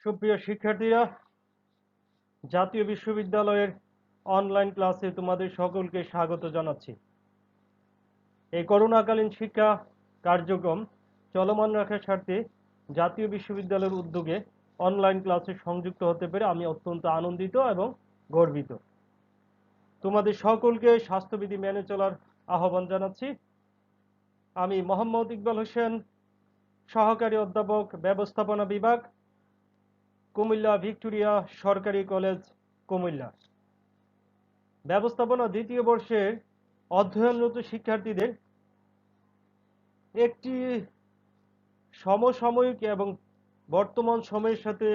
সুপ্রিয় শিক্ষার্থীরা, জাতীয় বিশ্ববিদ্যালয়ের অনলাইন ক্লাসে তোমাদের সকলকে স্বাগত জানাচ্ছি। এই করোনাকালীন শিক্ষা কার্যক্রম চলমান রাখার স্বার্থে জাতীয় বিশ্ববিদ্যালয়ের উদ্যোগে অনলাইন ক্লাসে সংযুক্ত হতে পেরে আমি অত্যন্ত আনন্দিত এবং গর্বিত। তোমাদের সকলকে স্বাস্থ্যবিধি মেনে চলার আহ্বান জানাচ্ছি। আমি মোহাম্মদ ইকবাল হোসেন, সহকারী অধ্যাপক, ব্যবস্থাপনা বিভাগ, কুমিল্লা ভিক্টোরিয়া সরকারি কলেজ, কুমিল্লা। ব্যবস্থাপনা দ্বিতীয় বর্ষের অধ্যয়নরত শিক্ষার্থীদের একটি সমসাময়িক এবং বর্তমান সময়ের সাথে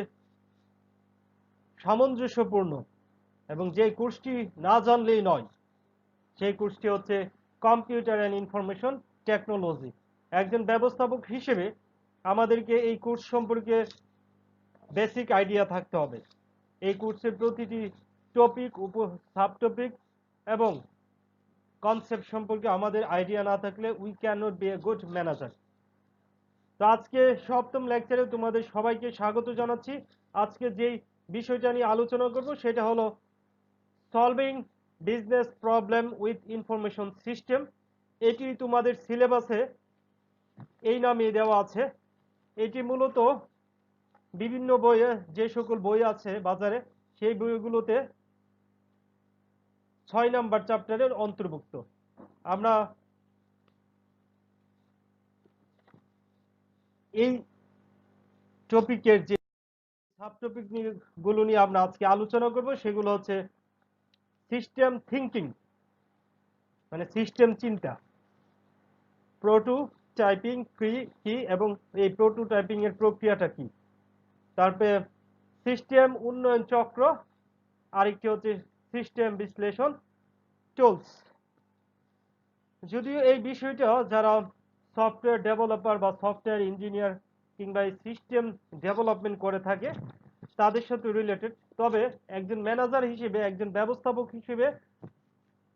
সামঞ্জস্যপূর্ণ এবং যে কোর্সটি না জানলেই নয়, সেই কোর্সটি হচ্ছে কম্পিউটার অ্যান্ড ইনফরমেশন টেকনোলজি। একজন ব্যবস্থাপক হিসেবে আমাদেরকে এই কোর্স সম্পর্কে বেসিক আইডিয়া থাকতে হবে। এই কোর্সের প্রতিটি টপিক, সাব টপিক এবং কনসেপ্ট সম্পর্কে আমাদের আইডিয়া না থাকলে we can not be a good manager. তো আজকে সপ্তম লেকচারে তোমাদের সবাইকে স্বাগত জানাচ্ছি। আজকে যেই বিষয়টা নিয়ে আলোচনা করব সেটা হলো solving business problem with information system. এটি তোমাদের সিলেবাসে এই নামে দেওয়া আছে। এটি মূলত বিভিন্ন বইয়ে, যে সকল বই আছে বাজারে, সেই বইগুলোতে 6 নাম্বার চ্যাপ্টারের অন্তর্ভুক্ত। আমরা এই টপিকের যে সাব টপিক গুলো নিয়ে আমরা আজকে আলোচনা করব সেগুলো হচ্ছে সিস্টেম থিঙ্কিং, মানে সিস্টেম চিন্তা, প্রোটোটাইপিং কি এবং এই প্রোটোটাইপিং এর প্রক্রিয়াটা কি, তারপরে সিস্টেম উন্নয়ন চক্র, আরেকটি হচ্ছে সিস্টেম বিশ্লেষণ টুলস। যদিও এই বিষয়টা যারা সফটওয়্যার ডেভেলপার বা সফটওয়্যার ইঞ্জিনিয়ার কিংবা সিস্টেম ডেভেলপমেন্ট করে থাকে তাদের সাথে রিলেটেড, তবে একজন ম্যানেজার হিসেবে, একজন ব্যবস্থাপক হিসেবে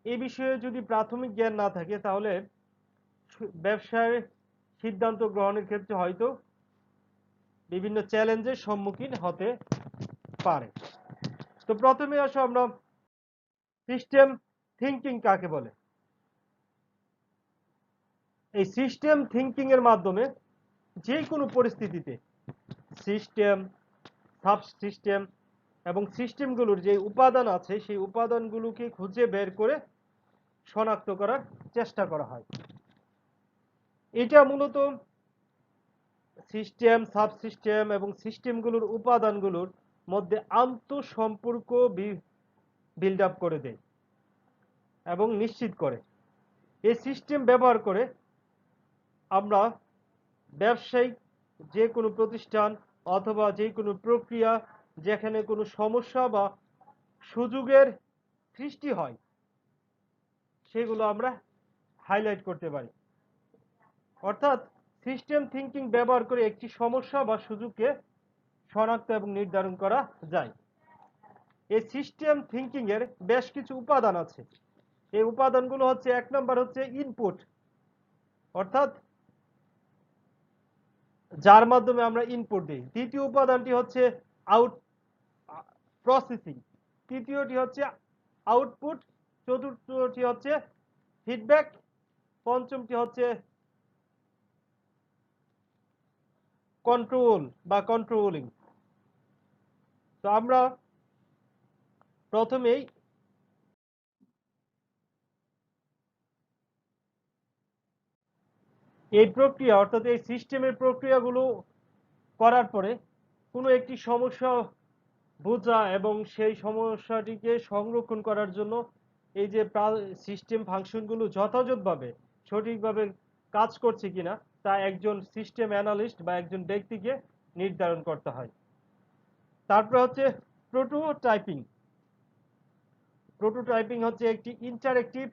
এই বিষয়ে যদি প্রাথমিক জ্ঞান না থাকে তাহলে ব্যবসায় সিদ্ধান্ত গ্রহণের ক্ষেত্রে হয়তো বিভিন্ন চ্যালেঞ্জের সম্মুখীন হতে পারে। তো প্রথমে আসো আমরা সিস্টেম থিঙ্কিং কাকে বলে। এই সিস্টেম থিঙ্কিং এর মাধ্যমে যে কোনো পরিস্থিতিতে সিস্টেম, সাব সিস্টেম এবং সিস্টেমগুলোর যে উপাদান আছে সেই উপাদানগুলোকে খুঁজে বের করে শনাক্ত করার চেষ্টা করা হয়। এটা মূলত সিস্টেম, সাব সিস্টেম এবং সিস্টেমগুলোর উপাদানগুলোর মধ্যে আন্তঃসম্পর্ক বিল্ড আপ করে দেয় এবং নিশ্চিত করে। এই সিস্টেম ব্যবহার করে আমরা ব্যবসায়িক যে কোনো প্রতিষ্ঠান অথবা যে কোনো প্রক্রিয়া যেখানে কোনো সমস্যা বা সুযোগের সৃষ্টি হয় সেগুলো আমরা হাইলাইট করতে পারি। অর্থাৎ সিস্টেম থিঙ্কিং ব্যবহার করে একটি সমস্যা বা সুযোগকে শনাক্ত এবং নির্ধারণ করা যায়। এই সিস্টেম থিঙ্কিং এর বেশ কিছু উপাদান আছে। এই উপাদানগুলো হচ্ছে, এক নম্বর হচ্ছে ইনপুট, অর্থাৎ যার মাধ্যমে আমরা ইনপুট দিই। দ্বিতীয় উপাদানটি হচ্ছে আউট প্রসেসিং, তৃতীয়টি হচ্ছে আউটপুট, চতুর্থটি হচ্ছে ফিডব্যাক, পঞ্চমটি হচ্ছে কন্ট্রোল বা কন্ট্রোলিং। তো আমরা প্রথমেই এই প্রক্রিয়া, অর্থাৎ এই সিস্টেমের প্রক্রিয়াগুলো করার পরে কোনো একটি সমস্যা বোঝা এবং সেই সমস্যাটিকে সংরক্ষণ করার জন্য এই যে সিস্টেম ফাংশনগুলো যথাযথভাবে সঠিকভাবে কাজ করছে কিনা তা একজন সিস্টেম অ্যানালিস্ট বা একজন ব্যক্তিকে নির্ধারণ করতে হয়। তারপরে হচ্ছে প্রোটোটাইপিং। প্রোটোটাইপিং হচ্ছে একটি ইন্টারেক্টিভ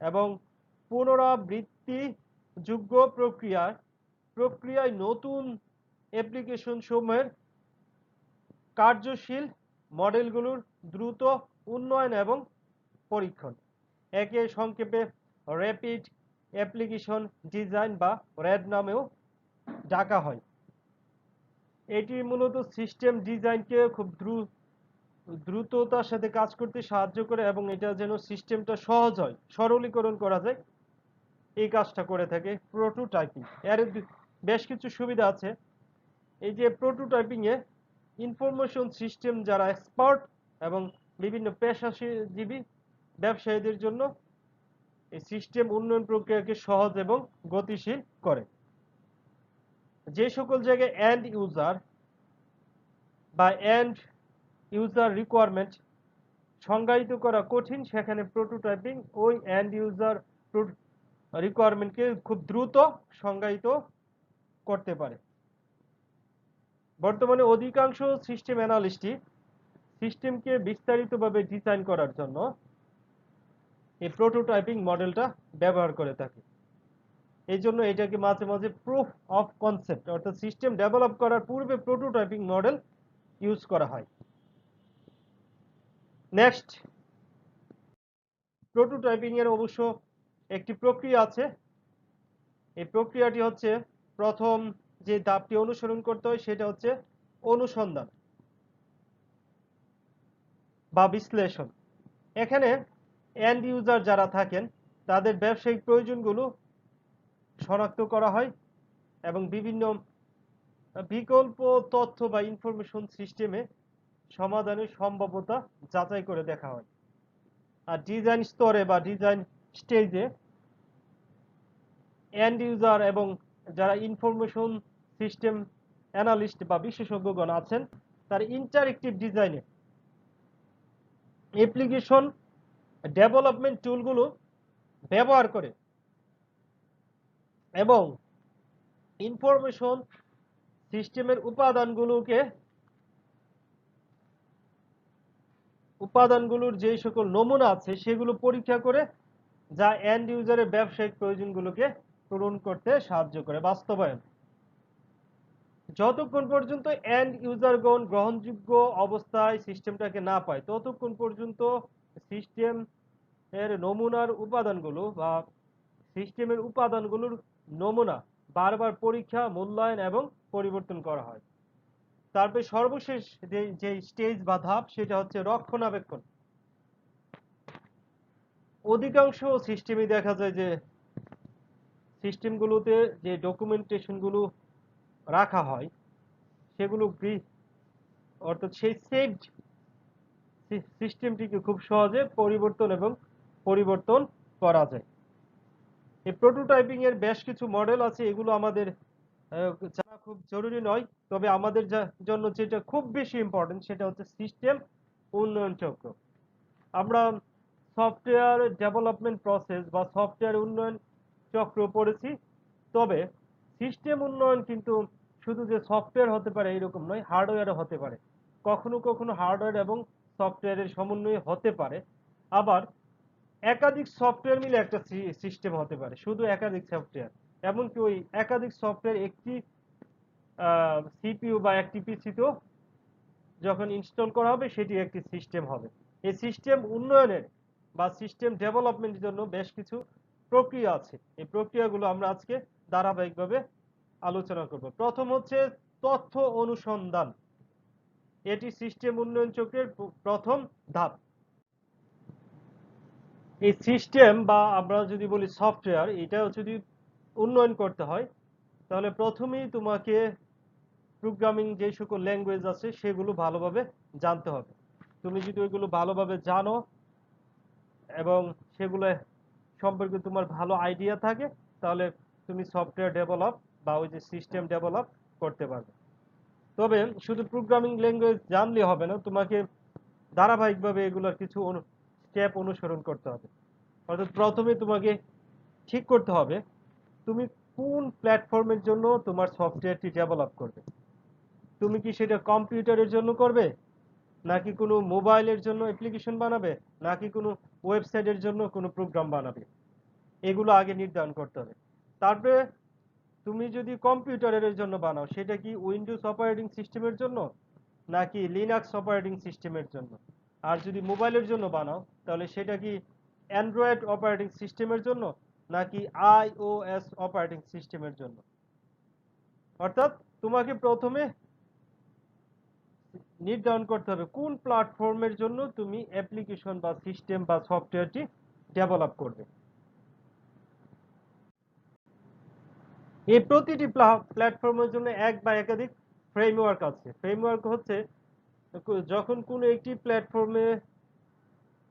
এবং পুনরাবৃত্তিযোগ্য প্রক্রিয়ায় নতুন অ্যাপ্লিকেশন সমূহের কার্যশীল মডেলগুলোর দ্রুত উন্নয়ন এবং পরীক্ষণ। একে সংক্ষেপে র্যাপিড অ্যাপ্লিকেশন ডিজাইন বা র্যাড নামেও ডাকা হয়। এটি মূলত সিস্টেম ডিজাইনকে খুব দ্রুততার সাথে কাজ করতে সাহায্য করে এবং এটা যেন সিস্টেমটা সহজ হয়, সরলীকরণ করা যায়, এই কাজটা করে থাকে প্রোটোটাইপিং। এর বেশ কিছু সুবিধা আছে। এই যে প্রোটোটাইপিং এ ইনফরমেশন সিস্টেম যারা এক্সপার্ট এবং বিভিন্ন পেশাজীবী ব্যবসায়ীদের জন্য এই সিস্টেম উন্নয়ন প্রক্রিয়াকে সহজ এবং গতিশীল করে। যে সকল জায়গায় এন্ড ইউজার বা এন্ড ইউজার রিকোয়ারমেন্ট সংজ্ঞায়িত করা কঠিন, সেখানে প্রোটোটাইপিং ওই এন্ড ইউজার রিকোয়ারমেন্টকে খুব দ্রুত সংজ্ঞায়িত করতে পারে। বর্তমানে অধিকাংশ সিস্টেম অ্যানালিস্টই সিস্টেমকে বিস্তারিতভাবে ডিজাইন করার জন্য এই প্রোটোটাইপিং মডেলটা ব্যবহার করে থাকে। এই জন্য এটাকে মাঝে মাঝে প্রুফ অফ কনসেপ্ট অর্থাৎ সিস্টেম ডেভেলপ করার পূর্বে প্রোটোটাইপিং মডেল ইউজ করা হয়। নেক্সট, প্রোটোটাইপিং এর অবশ্য একটি প্রক্রিয়া আছে। এই প্রক্রিয়াটি হচ্ছে, প্রথম যে ধাপটি অনুসরণ করতে হয় সেটা হচ্ছে অনুসন্ধান বা বিশ্লেষণ। এখানে এন্ড ইউজার যারা থাকেন তাদের ব্যবসায়িক প্রয়োজনগুলো শনাক্ত করা হয় এবং বিভিন্ন বিকল্প তথ্য বা ইনফরমেশন সিস্টেমে সমাধানের সম্ভাব্যতা যাচাই করে দেখা হয়। আর ডিজাইন স্তরে বা ডিজাইন স্টেজে এন্ড ইউজার এবং যারা ইনফরমেশন সিস্টেম অ্যানালিস্ট বা বিশেষজ্ঞগণ আছেন তার ইন্টারেক্টিভ ডিজাইনে অ্যাপ্লিকেশন ডেভেলপমেন্ট টুলগুলো ব্যবহার করে এবং ইনফরমেশন সিস্টেমের উপাদানগুলোর যে সকল নমুনা আছে সেগুলো পরীক্ষা করে, যা এন্ড ইউজারের ব্যবসায়িক প্রয়োজনগুলোকে পূরণ করতে সাহায্য করে। বাস্তবায়ন, যতক্ষণ পর্যন্ত এন্ড ইউজারগণ গ্রহণযোগ্য অবস্থায় সিস্টেমটাকে না পায় ততক্ষণ পর্যন্ত সিস্টেম এর নমুনার উপাদানগুলো বা সিস্টেমের উপাদানগুলোর নমুনা বারবার পরীক্ষা, মূল্যায়ন এবং পরিবর্তন করা হয়। তারপরে সর্বশেষ যে স্টেজ বা ধাপ সেটা হচ্ছে রক্ষণাবেক্ষণ। অধিকাংশ সিস্টেমই দেখা যায় যে সিস্টেমগুলোতে যে ডকুমেন্টেশনগুলো রাখা হয় সেগুলো অর্থাৎ সেই সেভড সিস্টেমটিকে খুব সহজে পরিবর্তন করা যায়। এই প্রোটোটাইপিং এর বেশ কিছু মডেল আছে, এগুলো আমাদের জানা খুব জরুরি নয়, তবে আমাদের জন্য যেটা খুব বেশি ইম্পর্টেন্ট সেটা হচ্ছে সিস্টেম উন্নয়ন চক্র। আমরা সফটওয়্যার ডেভেলপমেন্ট প্রসেস বা সফটওয়্যার উন্নয়ন চক্র পড়েছি, তবে সিস্টেম উন্নয়ন কিন্তু শুধু যে সফটওয়্যার হতে পারে এরকম নয়, হার্ডওয়্যারও হতে পারে। কখনো কখনো হার্ডওয়্যার এবং সফটওয়্যারের সমন্বয় হতে পারে, আবার একাধিক সফটওয়্যার মিলে একটা সিস্টেম হতে পারে, শুধু একাধিক সফটওয়্যার। এমনকি ওই একাধিক সফটওয়্যার একটি সিপিইউ বা একটি পিসিতেও যখন ইনস্টল করা হবে সেটি একটি সিস্টেম হবে। এই সিস্টেম উন্নয়নের বা সিস্টেম ডেভেলপমেন্টের জন্য বেশ কিছু প্রক্রিয়া আছে। এই প্রক্রিয়াগুলো আমরা আজকে ধারাবাহিকভাবে আলোচনা করব। প্রথম হচ্ছে তথ্য অনুসন্ধান। এটি সিস্টেম উন্নয়ন চক্রের প্রথম ধাপ। এই সিস্টেম বা আমরা যদি বলি সফটওয়্যার, এটা যদি উন্নয়ন করতে হয় তাহলে প্রথমেই তোমাকে প্রোগ্রামিং যে সকল ল্যাঙ্গুয়েজ আছে সেগুলো ভালোভাবে জানতে হবে। তুমি যদি ওইগুলো ভালোভাবে জানো এবং সেগুলো সম্পর্কে তোমার ভালো আইডিয়া থাকে তাহলে তুমি সফটওয়্যার ডেভেলপ বা ওই যে সিস্টেম ডেভেলপ করতে পারবে। তবে শুধু প্রোগ্রামিং ল্যাঙ্গুয়েজ জানলে হবে না, তোমাকে ধারাবাহিকভাবে এগুলোর কিছু স্টেপ অনুসরণ করতে হবে। অর্থাৎ প্রথমে তোমাকে ঠিক করতে হবে তুমি কোন প্ল্যাটফর্মের জন্য তোমার সফটওয়্যারটি ডেভেলপ করবে। তুমি কি সেটা কম্পিউটারের জন্য করবে, নাকি কোনো মোবাইলের জন্য অ্যাপ্লিকেশন বানাবে, নাকি কোনো ওয়েবসাইটের জন্য কোনো প্রোগ্রাম বানাবে, এগুলো আগে নির্ধারণ করতে হবে। তারপরে তুমি যদি কম্পিউটারের জন্য বানাও সেটা কি উইন্ডোজ অপারেটিং সিস্টেমের জন্য নাকি লিনাক্স অপারেটিং সিস্টেমের জন্য, আর যদি মোবাইলের জন্য বানাও তাহলে সেটা কি অ্যান্ড্রয়েড অপারেটিং সিস্টেমের জন্য নাকি আইওএস অপারেটিং সিস্টেমের জন্য। অর্থাৎ তোমাকে প্রথমে নির্ধারণ করতে হবে কোন প্ল্যাটফর্মের জন্য তুমি অ্যাপ্লিকেশন বা সিস্টেম বা সফটওয়্যারটি ডেভেলপ করবে। এই প্রতিটি প্ল্যাটফর্মের জন্য এক বা একাধিক ফ্রেমওয়ার্ক আছে। ফ্রেমওয়ার্ক হচ্ছে যখন কোনো একটি প্ল্যাটফর্মে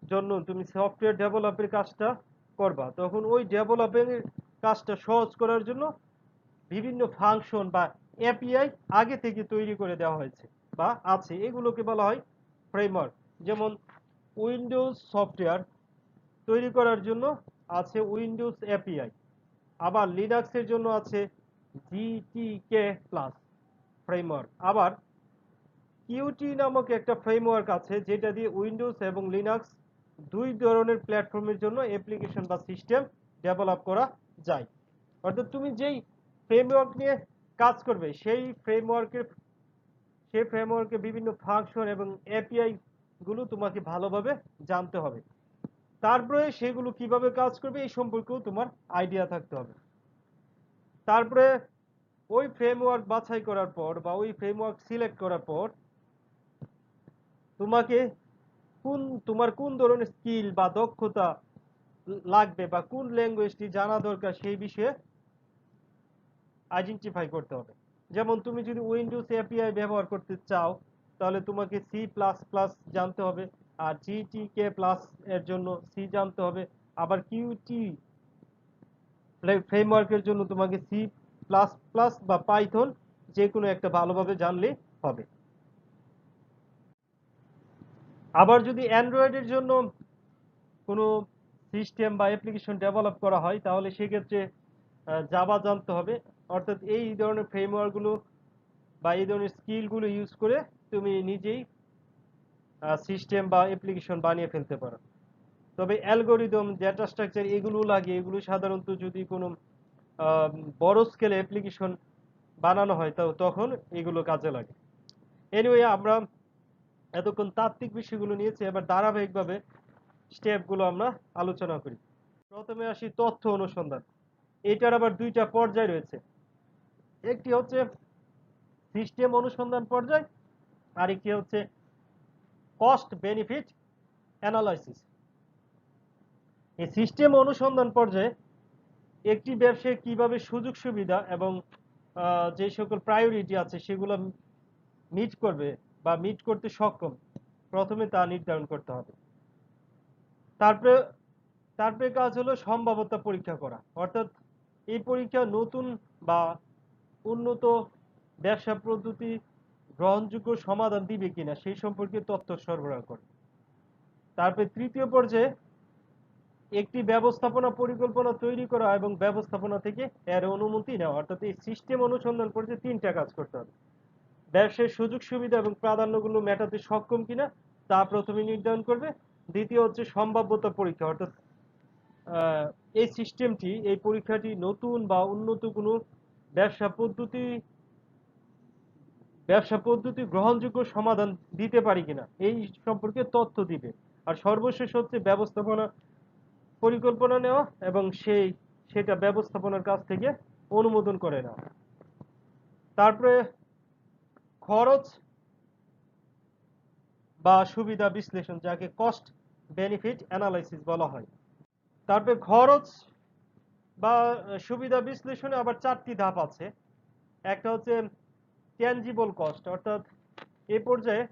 জন্য তুমি সফটওয়্যার ডেভেলপের কাজটা করবা, তখন ওই ডেভেলপিং কাজটা সহজ করার জন্য বিভিন্ন ফাংশন বা এপিআই আগে থেকে তৈরি করে দেওয়া হয়েছে বা আছে, এগুলোকে বলা হয় ফ্রেমওয়ার্ক। যেমন উইন্ডোজ সফটওয়্যার তৈরি করার জন্য আছে উইন্ডোজ এপিআই, আবার লিনাক্সের জন্য আছে জিটিকে প্লাস ফ্রেমওয়ার্ক, আবার কিউটি নামক একটা ফ্রেমওয়ার্ক আছে যেটা দিয়ে উইন্ডোজ এবং লিনাক্স দুই ধরনের প্ল্যাটফর্মের জন্য অ্যাপ্লিকেশন বা সিস্টেম ডেভেলপ করা যায়। অর্থাৎ তুমি যেই ফ্রেমওয়ার্ক নিয়ে কাজ করবে সেই ফ্রেমওয়ার্কে বিভিন্ন ফাংশন এবং এপিআই গুলো তোমাকে ভালোভাবে জানতে হবে। তারপরে সেগুলো কিভাবে কাজ করবে এই সম্পর্কেও তোমার আইডিয়া থাকতে হবে। তারপরে ওই ফ্রেমওয়ার্ক বাছাই করার পর বা ওই ফ্রেমওয়ার্ক সিলেক্ট করার পর তোমাকে তোমার কোন ধরনের স্কিল বা দক্ষতা লাগবে বা কোন ল্যাঙ্গুয়েজটি জানা দরকার সেই বিষয়ে আইডেন্টিফাই করতে হবে। যেমন তুমি যদি উইন্ডোজ এপিআই ব্যবহার করতে চাও তাহলে তোমাকে সি প্লাস প্লাস জানতে হবে, আর জিটিকে প্লাস এর জন্য সি জানতে হবে, আবার কিউটি ফ্রেমওয়ার্কের জন্য তোমাকে সি প্লাস প্লাস বা পাইথন যে কোনো একটা ভালোভাবে জানলে হবে। আবার যদি অ্যান্ড্রয়েডের জন্য কোনো সিস্টেম বা অ্যাপ্লিকেশন ডেভেলপ করা হয় তাহলে সেক্ষেত্রে জাভা জানতে হবে। অর্থাৎ এই ধরনের ফ্রেমওয়ার্কগুলো বা এই ধরনের স্কিলগুলো ইউজ করে তুমি নিজেই সিস্টেম বা অ্যাপ্লিকেশন বানিয়ে ফেলতে পারো। তবে অ্যালগোরিদম, ডেটা স্ট্রাকচার এগুলো লাগে, এগুলো সাধারণত যদি কোনো বড় স্কেলে অ্যাপ্লিকেশন বানানো হয় তখন এগুলো কাজে লাগে। এনিওয়ে, আমরা এতক্ষণ তাত্ত্বিক বিষয়গুলো নিয়েছি, এবার ধারাবাহিকভাবে স্টেপগুলো আমরা আলোচনা করি। প্রথমে আসি তথ্য অনুসন্ধান। এটার আবার দুইটা পর্যায় রয়েছে, একটি হচ্ছে সিস্টেম অনুসন্ধান পর্যায়, আর একটি হচ্ছে কস্ট বেনিফিট অ্যানালাইসিস। এই সিস্টেম অনুসন্ধান পর্যায়ে একটি ব্যবসায় কিভাবে সুযোগ সুবিধা এবং যে সকল প্রায়োরিটি আছে সেগুলো মিট করবে বা মিট করতে সক্ষম, প্রথমে তা নির্ধারণ করতে হবে। তারপরে তারপরে কাজ হলো সম্ভাব্যতা পরীক্ষা করা, অর্থাৎ এই পরীক্ষা নতুন বা উন্নত ব্যবসা পদ্ধতি গ্রহণযোগ্য সমাধান দিবে কিনা সেই সম্পর্কে তথ্য সরবরাহ করে। তারপরে তৃতীয় পর্যায়ে একটি ব্যবস্থাপনা পরিকল্পনা তৈরি করা এবং ব্যবস্থাপনা থেকে এর অনুমতি নেওয়া। অর্থাৎ এই সিস্টেম অনুসন্ধান পর্যায়ে তিনটা কাজ করতে হবে। ব্যবসায়ের সুযোগ সুবিধা এবং প্রাধান্যগুলো মেটাতে সক্ষম কিনা তা প্রথমে নির্ধারণ করবে। দ্বিতীয় হচ্ছে সম্ভাব্যতা পরীক্ষা, অর্থাৎ এই সিস্টেমটি, এই পরীক্ষাটি নতুন বা উন্নত কোনো ব্যবসা পদ্ধতি গ্রহণযোগ্য সমাধান দিতে পারি কিনা এই সম্পর্কে তথ্য দিবে। আর সর্বশেষ হচ্ছে ব্যবস্থাপনা পরিকল্পনা নেওয়া এবং সেটা ব্যবস্থাপনার কাছ থেকে অনুমোদন করে নেওয়া। তারপরে খরচ বা সুবিধা বিশ্লেষণ, যাকে কস্ট বেনিফিট অ্যানালাইসিস বলা হয়। তারপরে খরচ বা সুবিধা বিশ্লেষণে আবার চারটি ধাপ আছে। একটা হচ্ছে ট্যানজিবল কস্ট, অর্থাৎ এই পর্যায়ে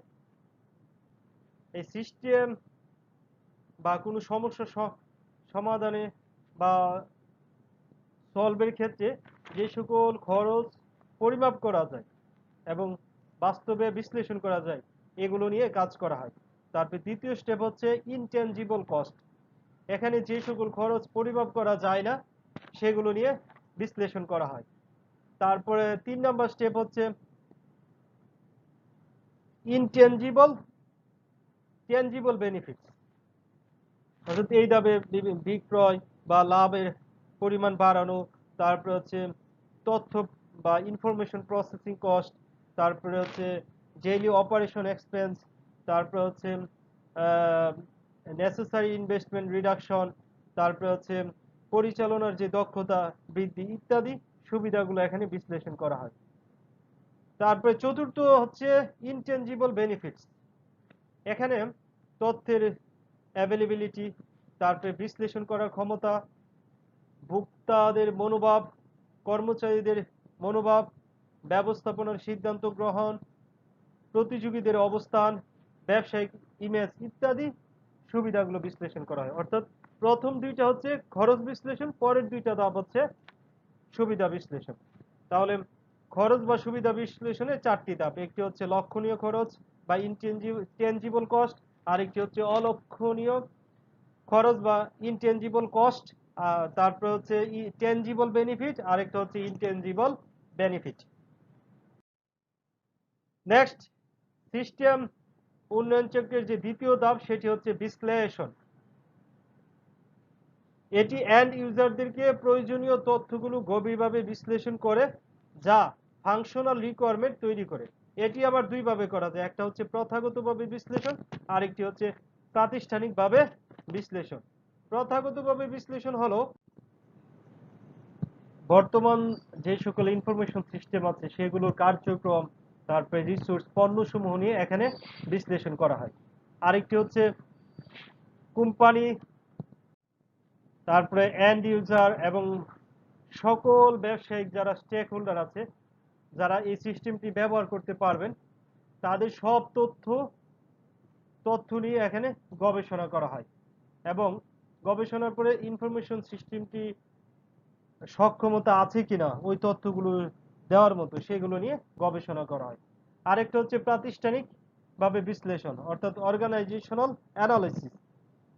এই সিস্টেম বা কোনো সমস্যা সমাধানে বা সলভের ক্ষেত্রে যে সকল খরচ পরিমাপ করা যায় এবং বাস্তবে বিশ্লেষণ করা যায় এগুলো নিয়ে কাজ করা হয়। তারপরে দ্বিতীয় স্টেপ হচ্ছে ইনট্যানজিবল কস্ট, এখানে যে সকল খরচ পরিমাপ করা যায় না সেগুলো নিয়ে বিশ্লেষণ করা হয়। তারপরে 3 নম্বর স্টেপ হচ্ছে ট্যানজিবল বেনিফিটস, অর্থাৎ এই দাবে বিক্রয় বা লাভের পরিমাণ বাড়ানো। তারপরে হচ্ছে তথ্য বা ইনফরমেশন প্রসেসিং কস্ট, তারপরে হচ্ছে ডেইলি অপারেশন এক্সপেন্স, তারপরে হচ্ছে নেসেসারি ইনভেস্টমেন্ট রিডাকশন, তারপরে হচ্ছে পরিচালনার যে দক্ষতা বৃদ্ধি ইত্যাদি সুবিধাগুলো এখানে বিশ্লেষণ করা হয়। তারপরে চতুর্থ হচ্ছে ইনটেনজিবল বেনিফিটস। এখানে তথ্যের অ্যাভেলেবিলিটি, তারপরে বিশ্লেষণ করার ক্ষমতা, ভোক্তাদের মনোভাব, কর্মচারীদের মনোভাব, ব্যবস্থাপনার সিদ্ধান্ত গ্রহণ, প্রতিযোগীদের অবস্থান, ব্যবসায়িক ইমেজ ইত্যাদি সুবিধাগুলো বিশ্লেষণ করা হয়। অর্থাৎ প্রথম দুইটা হচ্ছে খরচ বিশ্লেষণ, পরের দুইটা ধাপ হচ্ছে সুবিধা বিশ্লেষণ। তাহলে খরচ বা সুবিধা বিশ্লেষণে চারটি ধাপ। একটি হচ্ছে লক্ষণীয় খরচ বা ইনটেনজিবল কস্ট, আরেকটি হচ্ছে অলক্ষণীয় খরচ বা ইনটেনজিবল কস্ট, তারপরে হচ্ছে টেনজিবল বেনিফিট, আরেকটা হচ্ছে ইনটেনজিবল বেনিফিট। নেক্সট, সিস্টেম উন্নয়ন চক্রের যে দ্বিতীয় ধাপ সেটি হচ্ছে বিশ্লেষণ। এটি এন্ড ইউজারদেরকে প্রয়োজনীয় তথ্যগুলো গভীরভাবে বিশ্লেষণ করে, যা ফাংশনাল রিকোয়ারমেন্ট তৈরি করে। এটি আবার দুইভাবে করা যায়, একটা হচ্ছে প্রথাগতভাবে বিশ্লেষণ, আরেকটি হচ্ছে প্রাতিষ্ঠানিকভাবে বিশ্লেষণ। প্রথাগতভাবে বিশ্লেষণ হলো বর্তমান যে সকল ইনফরমেশন সিস্টেম আছে সেগুলোর কার্যক্রম, তারপরে রিসোর্স, পণ্যসমূহ নিয়ে এখানে বিশ্লেষণ করা হয়। আরেকটি হচ্ছে কোম্পানি, তারপরে এন্ড ইউজার এবং সকল ব্যবসায়িক যারা স্টেক হোল্ডার আছে, যারা এই সিস্টেমটি ব্যবহার করতে পারবেন, তাদের সব তথ্য নিয়ে এখানে গবেষণা করা হয় এবং গবেষণার পরে ইনফরমেশন সিস্টেমটি সক্ষমতা আছে কিনা ওই তথ্যগুলো দেওয়ার মতো সেগুলো নিয়ে গবেষণা করা হয়। আরেকটা হচ্ছে প্রাতিষ্ঠানিক ভাবে বিশ্লেষণ, অর্থাৎ অর্গানাইজেশনাল অ্যানালিসিস।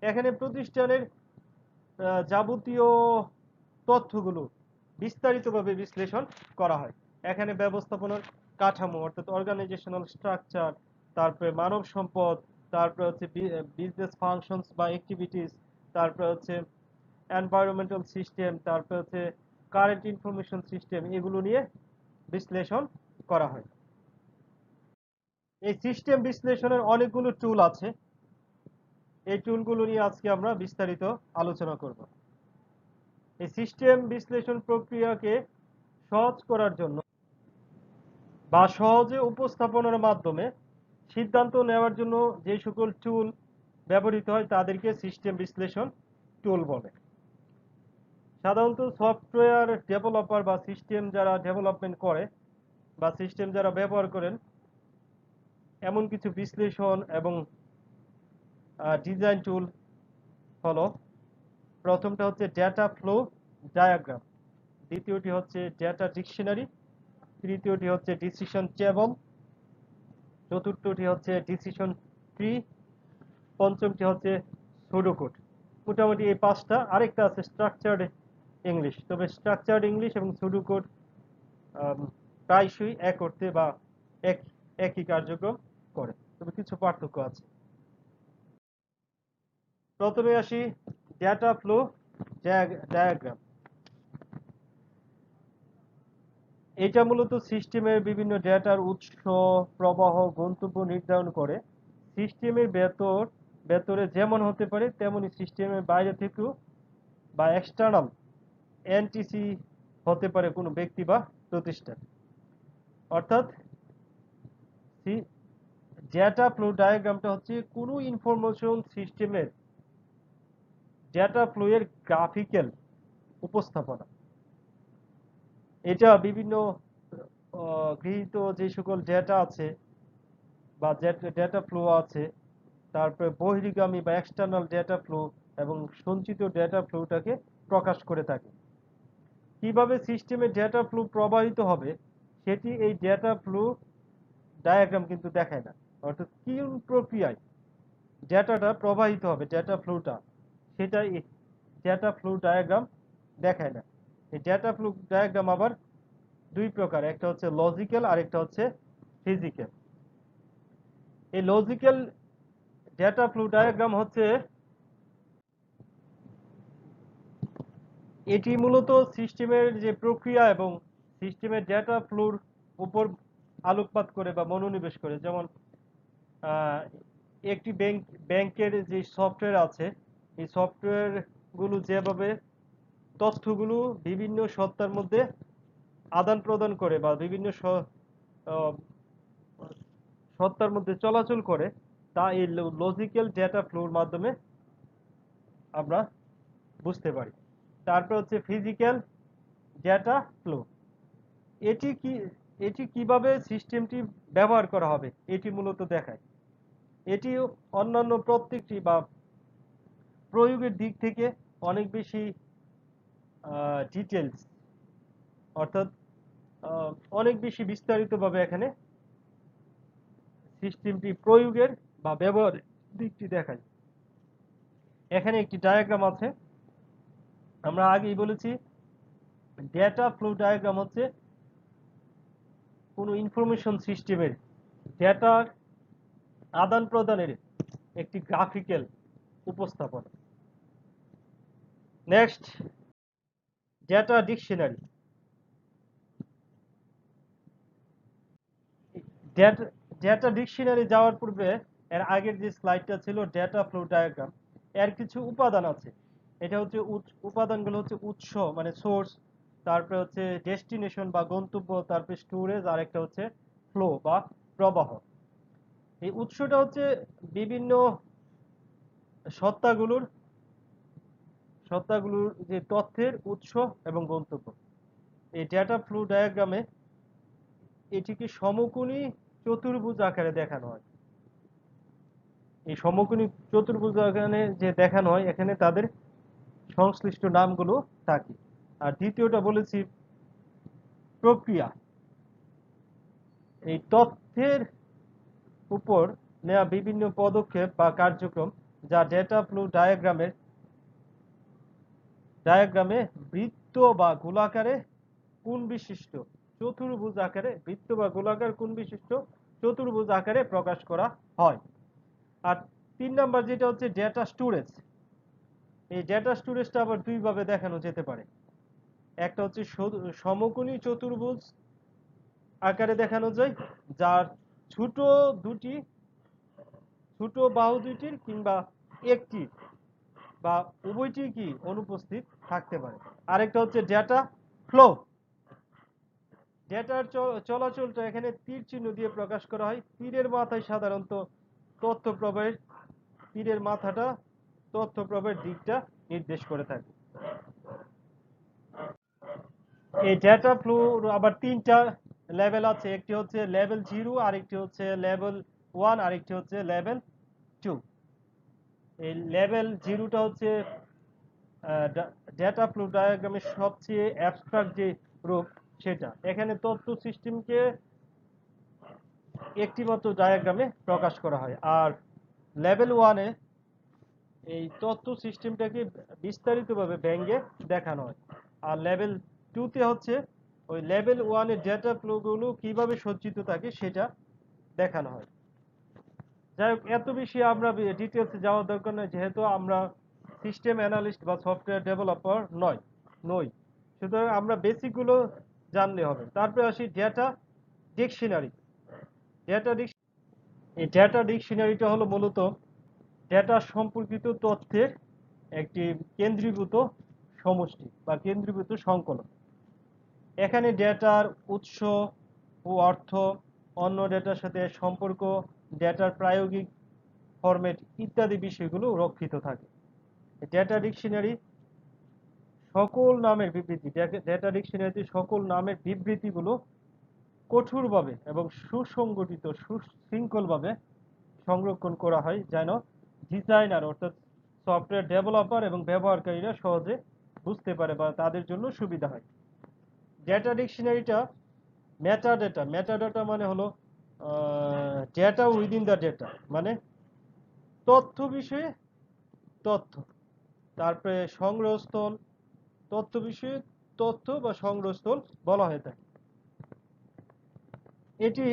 এখানে প্রতিষ্ঠানের যাবতীয় তথ্যগুলো বিস্তারিতভাবে বিশ্লেষণ করা হয়। এখানে ব্যবস্থাপনার কাঠামো অর্থাৎ অর্গানাইজেশনাল স্ট্রাকচার, তারপরে মানব সম্পদ, তারপরে হচ্ছে বিজনেস ফাংশনস বা অ্যাক্টিভিটিস, তারপরে হচ্ছে এনভায়রনমেন্টাল সিস্টেম, তারপরে হচ্ছে কারেন্ট ইনফরমেশন সিস্টেম, এগুলো নিয়ে বিশ্লেষণ করা হয়। এই সিস্টেম বিশ্লেষণের অনেকগুলো টুল আছে, এই টুলগুলো নিয়ে আজকে আমরা বিস্তারিত আলোচনা করব। এই সিস্টেম বিশ্লেষণ প্রক্রিয়াকে সহজ করার জন্য বা সহজে উপস্থাপনের মাধ্যমে সিদ্ধান্ত নেওয়ার জন্য যে সকল টুল ব্যবহৃত হয় তাদেরকে সিস্টেম বিশ্লেষণ টুল বলে। সাধারণত সফটওয়্যার ডেভেলপার বা সিস্টেম যারা ডেভেলপমেন্ট করে বা সিস্টেম যারা ব্যবহার করেন, এমন কিছু বিশ্লেষণ এবং ডিজাইন টুল হলো, প্রথমটা হচ্ছে ডেটা ফ্লো ডায়াগ্রাম, দ্বিতীয়টি হচ্ছে ডেটা ডিকশনারি, তৃতীয়টি হচ্ছে ডিসিশন টেবল, চতুর্থটি হচ্ছে ডিসিশন ট্রি, পঞ্চমটি হচ্ছে সুডোকোড। মোটামুটি এই পাঁচটা। আরেকটা আছে স্ট্রাকচার্ড ইংলিশ, তবে স্ট্রাকচার্ড ইংলিশ এবং সুডোকোড প্রায়শই এক অর্থে বা একই কার্যক্রম করে, তবে কিছু পার্থক্য আছে। প্রথমে আসি ডেটা ফ্লো ডায়াগ্রাম। এটা মূলত সিস্টেমের বিভিন্ন ডেটার উৎস, প্রবাহ, গন্তব্য নির্ধারণ করে। সিস্টেমের ভেতরে যেমন হতে পারে তেমনি সিস্টেমের বাইরে থেকেও বা এক্সটার্নাল এনটিসি হতে পারে কোনো ব্যক্তি বা প্রতিষ্ঠান। অর্থাৎ ডেটা ফ্লো ডায়াগ্রামটা হচ্ছে কোনো ইনফরমেশন সিস্টেমের ডেটা ফ্লো এর গ্রাফিক্যাল উপস্থাপনা। এটা বিভিন্ন গৃহীত যে সকল ডেটা আছে বা ডেটা ফ্লো আছে, তারপরে বহির্গামী বা এক্সটার্নাল ডেটা ফ্লো এবং সঞ্চিত ডেটা ফ্লোটাকে প্রকাশ করে থাকে। কিভাবে সিস্টেমে ডেটা ফ্লো প্রবাহিত হবে সেটি এই ডেটা ফ্লো ডায়াগ্রাম কিন্তু দেখায় না। অর্থাৎ কোন প্রক্রিয়ায় ডেটাটা প্রবাহিত হবে, ডেটা ফ্লোটা, সেটা ডেটা ফ্লো ডায়াগ্রাম দেখায় না। এই ডেটা ফ্লো ডায়াগ্রাম আবার দুই প্রকার, একটা হচ্ছে লজিক্যাল আর একটা হচ্ছে ফিজিক্যাল। এই লজিক্যাল ডেটা ফ্লো ডায়াগ্রাম হচ্ছে, এটি মূলত সিস্টেমের যে প্রক্রিয়া এবং সিস্টেমের ডেটা ফ্লোর উপর আলোকপাত করে বা মনোনিবেশ করে। যেমন একটি ব্যাংকের যে সফটওয়্যার আছে, এই সফটওয়্যারগুলো যেভাবে তথ্যগুলো বিভিন্ন সত্তার মধ্যে আদান প্রদান করে বা বিভিন্ন আহ, সত্তার মধ্যে চলাচল করে, তা এই লজিক্যাল ডেটা ফ্লোর মাধ্যমে আমরা বুঝতে পারি। তারপর হচ্ছে ফিজিক্যাল ডেটা ফ্লো। এটি কি, এটি কিভাবে সিস্টেমটি ব্যবহার করা হবে এটি মূলত দেখায়। এটি অন্যান্য প্রত্যেকটি বা প্রয়োগের দিক থেকে অনেক বেশি ডিটেলস, অর্থাৎ অনেক বেশি বিস্তারিতভাবে এখানে সিস্টেমটি প্রয়োগের বা ব্যবহারের দিকটি দেখায়। এখানে একটি ডায়াগ্রাম আছে। আমরা আগেই বলেছি ডেটা ফ্লো ডায়াগ্রাম হচ্ছে কোনো ইনফরমেশন সিস্টেমের ডেটার আদান প্রদানের একটি গ্রাফিক্যাল উপস্থাপন। Next, data dictionary. Data dictionary যাওয়ার পূর্বে এর আগের যে স্লাইডটা ছিল ডেটা ফ্লো ডায়াগ্রাম, এর কিছু উপাদান আছে। এটা হচ্ছে উপাদানগুলো হচ্ছে উৎস মানে সোর্স, তারপরে হচ্ছে ডেস্টিনেশন বা গন্তব্য, তারপরে স্টোরেজ, আর একটা হচ্ছে ফ্লো বা প্রবাহ। এই উৎসটা হচ্ছে বিভিন্ন সত্তাগুলোর যে তথ্যের উৎস এবং গন্তব্য। এই ডেটা ফ্লো ডায়াগ্রামে এটিকে সমকোণী চতুর্ভুজ আকারে দেখানো হয়। এই সমকোণী চতুর্ভুজ আকারে যে দেখানো হয় এখানে তাদের সংশ্লিষ্ট নামগুলো থাকে। আর দ্বিতীয়টা বলেছি প্রক্রিয়া। এই তথ্যের উপর নেওয়া বিভিন্ন পদক্ষেপ বা কার্যক্রম যা ডেটা ফ্লো ডায়াগ্রামে বৃত্ত বা গোলাকারে কোণ বিশিষ্ট চতুর্ভুজ আকারে, বৃত্ত বা গোলাকার কোণ বিশিষ্ট চতুর্ভুজ আকারে প্রকাশ করা হয়। আর 3 নাম্বার যেটা হচ্ছে ডেটা স্টোরেজ। এই ডেটা স্টোরেজটা আবার দুইভাবে দেখানো যেতে পারে। একটা হচ্ছে সমকোণী চতুর্ভুজ আকারে দেখানো যায়, যার ছোট বাহু দুইটির কিংবা একটি বা উভয়টি কি অনুপস্থিত থাকতে পারে। আরেকটা হচ্ছে ডেটা ফ্লো। ডেটার চলাচলটা এখানে তীর চিহ্ন দিয়ে প্রকাশ করা হয়। তীরের মাথায় সাধারণত তথ্য প্রবাহের তীরের মাথাটা তথ্য প্রবাহের দিকটা নির্দেশ করে থাকে। এই ডেটা ফ্লোর আবার 3টা লেভেল আছে। একটি হচ্ছে লেভেল 0, আরেকটি হচ্ছে লেভেল 1, আরেকটি হচ্ছে লেভেল 2। এই লেভেল 0টা হচ্ছে ডেটা ফ্লো ডায়াগ্রামের সবচেয়ে অ্যাবস্ট্রাক্ট যে রূপ সেটা। এখানে তথ্য সিস্টেমকে একটি মাত্র ডায়াগ্রামে প্রকাশ করা হয়। আর লেভেল 1-এ এই তথ্য সিস্টেমটাকে বিস্তারিতভাবে ব্যঙ্গে দেখানো হয়। আর লেভেল 2-তে হচ্ছে ওই লেভেল 1-এর ডেটা ফ্লোগুলো কিভাবে সজ্জিত থাকে সেটা দেখানো হয়। যাই হোক, এত বেশি আমরা ডিটেলসে যাওয়ার দরকার নেই, যেহেতু আমরা সিস্টেম অ্যানালিস্ট বা সফটওয়্যার ডেভেলপার নই। সুতরাং আমরা বেসিকগুলো জানলে হবে। তারপরে আসি ডেটা ডিকশনারি। ডেটা এই ডেটা ডিকশনারিটা হলো মূলত ডেটা সম্পর্কিত তথ্যের একটি কেন্দ্রীভূত সমষ্টি বা কেন্দ্রীভূত সংকলন। এখানে ডেটার উৎস ও অর্থ, অন্য ডেটার সাথে সম্পর্ক, ডেটার প্রায়োগিক ফরম্যাট ইত্যাদি বিষয়গুলো রক্ষিত থাকে। ডেটা ডিকশনারি সকল নামের বিবৃতি, ডেটা ডিকশনারিতে সকল নামের বিবৃতিগুলো কঠোরভাবে এবং সুসংগঠিত সুশৃঙ্খলভাবে সংরক্ষণ করা হয়, যেন ডিজাইনার অর্থাৎ সফটওয়্যার ডেভেলপার এবং ব্যবহারকারীরা সহজে বুঝতে পারে বা তাদের জন্য সুবিধা হয়। ডেটা ডিকশনারিটা মেটাডাটা মানে হলো ডেটা উইদিন দ্য ডেটা, মানে তথ্য বিষয়ে তথ্য। তারপরে সংগ্রহস্থল, তথ্য বিষয়ে তথ্য বা সংগ্রহস্থল বলা হয়ে থাকে। এটি